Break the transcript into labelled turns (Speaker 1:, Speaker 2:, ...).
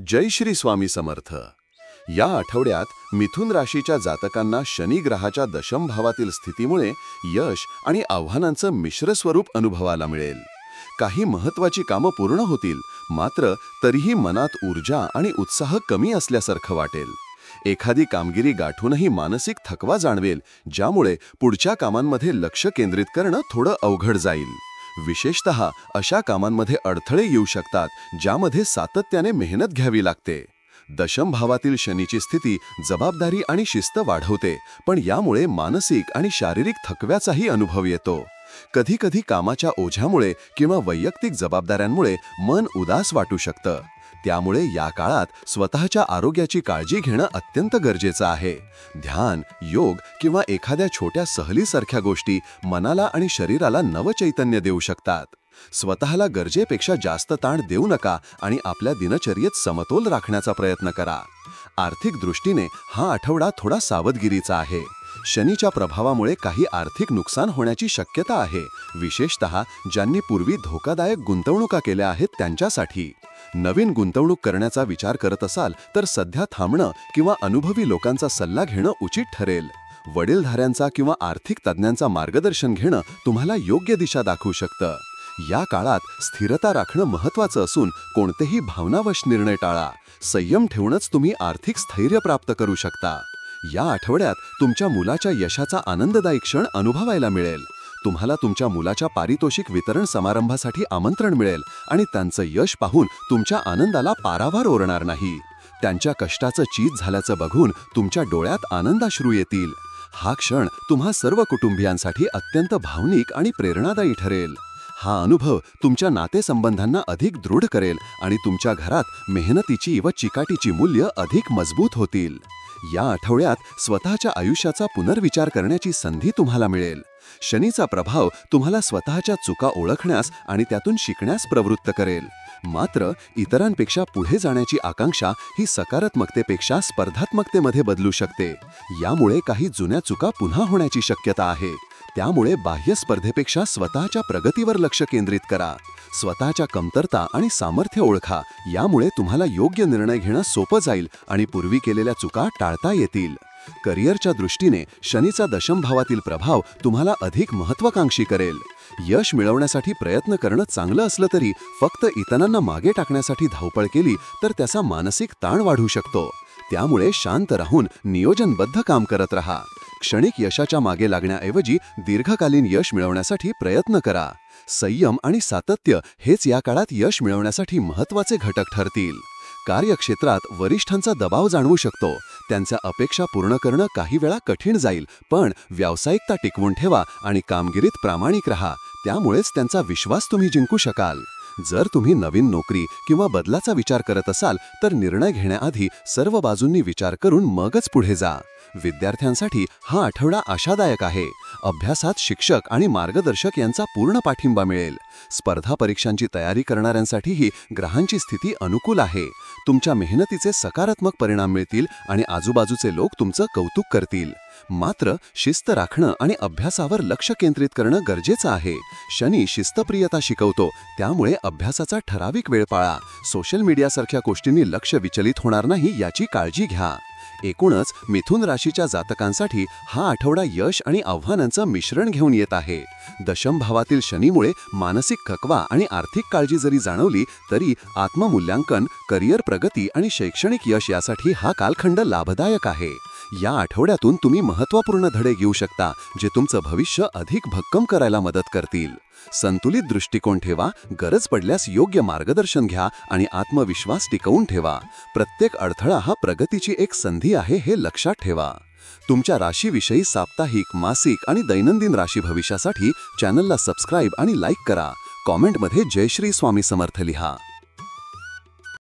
Speaker 1: जय श्री स्वामी समर्थ. या आठवड्यात मिथुन राशीच्या जातकांना शनी ग्रहाच्या दशम भावातील स्थितीमुळे यश आणि आव्हानांचं मिश्र स्वरूप अनुभवायला मिळेल. काही महत्त्वाची कामं पूर्ण होतील, मात्र तरीही मनात ऊर्जा आणि उत्साह कमी असल्यासारखं वाटेल. एखादी कामगिरी गाठूनही मानसिक थकवा जाणवेल, ज्यामुळे पुढच्या कामांमध्ये लक्ष केंद्रित करणं थोडं अवघड जाईल. विशेषतः अशा कामांमध्ये अडथळे येऊ शकतात ज्यामध्ये सातत्याने मेहनत घ्यावी लागते. दशम भावातील शनीची स्थिती जबाबदारी आणि शिस्त वाढवते, पण यामुळे मानसिक आणि शारीरिक थकव्याचाही अनुभव येतो. कधी-कधी कामाच्या ओझ्यामुळे किंवा वैयक्तिक जबाबदाऱ्यांमुळे मन उदास वाटू शकतं. त्यामुळे या काळात स्वतःच्या आरोग्याची काळजी घेणं अत्यंत गरजेचं आहे. ध्यान, योग किंवा एखाद्या छोट्या सहलीसारख्या गोष्टी मनाला आणि शरीराला नवचैतन्य देऊ शकतात. स्वतःला गरजेपेक्षा जास्त ताण देऊ नका आणि आपल्या दिनचर्येत समतोल राखण्याचा प्रयत्न करा. आर्थिक दृष्टीने हा आठवडा थोडा सावधगिरीचा आहे. शनीच्या प्रभावामुळे काही आर्थिक नुकसान होण्याची शक्यता आहे, विशेषतः ज्यांनी पूर्वी धोकादायक गुंतवणुका केल्या आहेत त्यांच्यासाठी. नवीन गुंतवणूक करण्याचा विचार करत असाल तर सध्या थांबणं किंवा अनुभवी लोकांचा सल्ला घेणं उचित ठरेल. वडीलधाऱ्यांचा किंवा आर्थिक तज्ज्ञांचा मार्गदर्शन घेणं तुम्हाला योग्य दिशा दाखवू शकतं. या काळात स्थिरता राखणं महत्त्वाचं असून कोणतेही भावनावश निर्णय टाळा. संयम ठेवूनच तुम्ही आर्थिक स्थैर्य प्राप्त करू शकता. या आठवड्यात तुमच्या मुलाच्या यशाचा आनंददायी क्षण अनुभवायला मिळेल. तुम्हाला तुमच्या मुलाच्या पारितोषिक वितरण समारंभासाठी आमंत्रण मिळेल आणि त्यांचं यश पाहून तुमच्या आनंदाला पारावार ओरणार नाही. त्यांच्या कष्टाचं चीज झाल्याचं बघून तुमच्या डोळ्यात आनंदाश्रू येतील. हा क्षण तुम्हा सर्व कुटुंबियांसाठी अत्यंत भावनिक आणि प्रेरणादायी ठरेल. हा अनुभव तुमच्या नातेसंबंधांना अधिक दृढ करेल आणि तुमच्या घरात मेहनतीची व चिकाटीची मूल्य अधिक मजबूत होतील. या आठवड्यात स्वतःच्या आयुष्याचा पुनर्विचार करण्याची संधी तुम्हाला मिळेल. शनीचा प्रभाव तुम्हाला स्वतःच्या चुका ओळखण्यास आणि त्यातून शिकण्यास प्रवृत्त करेल. मात्र इतरांपेक्षा पुढे जाण्याची आकांक्षा ही सकारात्मकतेपेक्षा स्पर्धात्मकतेमध्ये बदलू शकते. यामुळे काही जुन्या चुका पुन्हा होण्याची शक्यता आहे. त्यामुळे बाह्य स्पर्धेपेक्षा स्वतःच्या प्रगतीवर लक्ष केंद्रित करा. स्वतःच्या कमतरता आणि सामर्थ्य ओळखा. यामुळे तुम्हाला योग्य निर्णय घेणं सोपं जाईल आणि पूर्वी केलेल्या चुका टाळता येतील. करिअरच्या दृष्टीने शनीचा दशम भावातील प्रभाव तुम्हाला अधिक महत्त्वाकांक्षी करेल. यश मिळवण्यासाठी प्रयत्न करणं चांगलं असलं तरी फक्त इतरांना मागे टाकण्यासाठी धावपळ केली तर त्याचा मानसिक ताण वाढू शकतो. त्यामुळे शांत राहून नियोजनबद्ध काम करत राहा. क्षणिक यशाच्या मागे लागण्याऐवजी दीर्घकालीन यश मिळवण्यासाठी प्रयत्न करा. संयम आणि सातत्य हेच या काळात यश मिळवण्यासाठी महत्त्वाचे घटक ठरतील. कार्यक्षेत्रात वरिष्ठांचा दबाव जाणवू शकतो. त्यांच्या अपेक्षा पूर्ण करणं काही वेळा कठीण जाईल, पण व्यावसायिकता टिकवून ठेवा आणि कामगिरीत प्रामाणिक राहा. त्यामुळेच त्यांचा विश्वास तुम्ही जिंकू शकाल. जर तुम्ही नवीन नोकरी किंवा बदलाचा विचार करत असाल तर निर्णय घेण्याआधी सर्व बाजूंनी विचार करून मगच पुढे जा. विद्यार्थ्यांसाठी हा आठवडा आशादायक आहे. अभ्यासात शिक्षक आणि मार्गदर्शक यांचा पूर्ण पाठिंबा मिळेल. स्पर्धा परीक्षांची तयारी करणाऱ्यांसाठीही ग्रहांची स्थिती अनुकूल आहे. तुमच्या मेहनतीचे सकारात्मक परिणाम मिळतील आणि आजूबाजूचे लोक तुमचं कौतुक करतील. मात्र शिस्त राखणं आणि अभ्यासावर लक्ष केंद्रित करणं गरजेचं आहे. शनी शिस्तप्रियता शिकवतो, त्यामुळे अभ्यासाचा ठराविक वेळ पाळा. सोशल मीडियासारख्या गोष्टींनी लक्ष विचलित होणार नाही याची काळजी घ्या. एकूणच मिथुन राशीच्या जातकांसाठी हा आठवडा यश आणि आव्हानांचं मिश्रण घेऊन येत आहे. दशम भावातील शनीमुळे मानसिक थकवा आणि आर्थिक काळजी जरी जाणवली तरी आत्ममूल्यांकन, करिअर प्रगती आणि शैक्षणिक यश यासाठी हा कालखंड लाभदायक आहे. या आठवड्यातून तुम्ही महत्त्वपूर्ण धडे घेऊ शकता जे तुमचं भविष्य अधिक भक्कम करायला मदत करतील. संतुलित दृष्टिकोन ठेवा, गरज पडल्यास योग्य मार्गदर्शन घ्या आणि आत्मविश्वास टिकवून ठेवा. प्रत्येक अडथळा हा प्रगतीची एक संधी आहे हे लक्षात ठेवा. तुमच्या राशीविषयी साप्ताहिक, मासिक आणि दैनंदिन राशी भविष्यासाठी चॅनलला सबस्क्राईब आणि लाईक करा. कॉमेंटमध्ये जय श्री स्वामी समर्थ लिहा.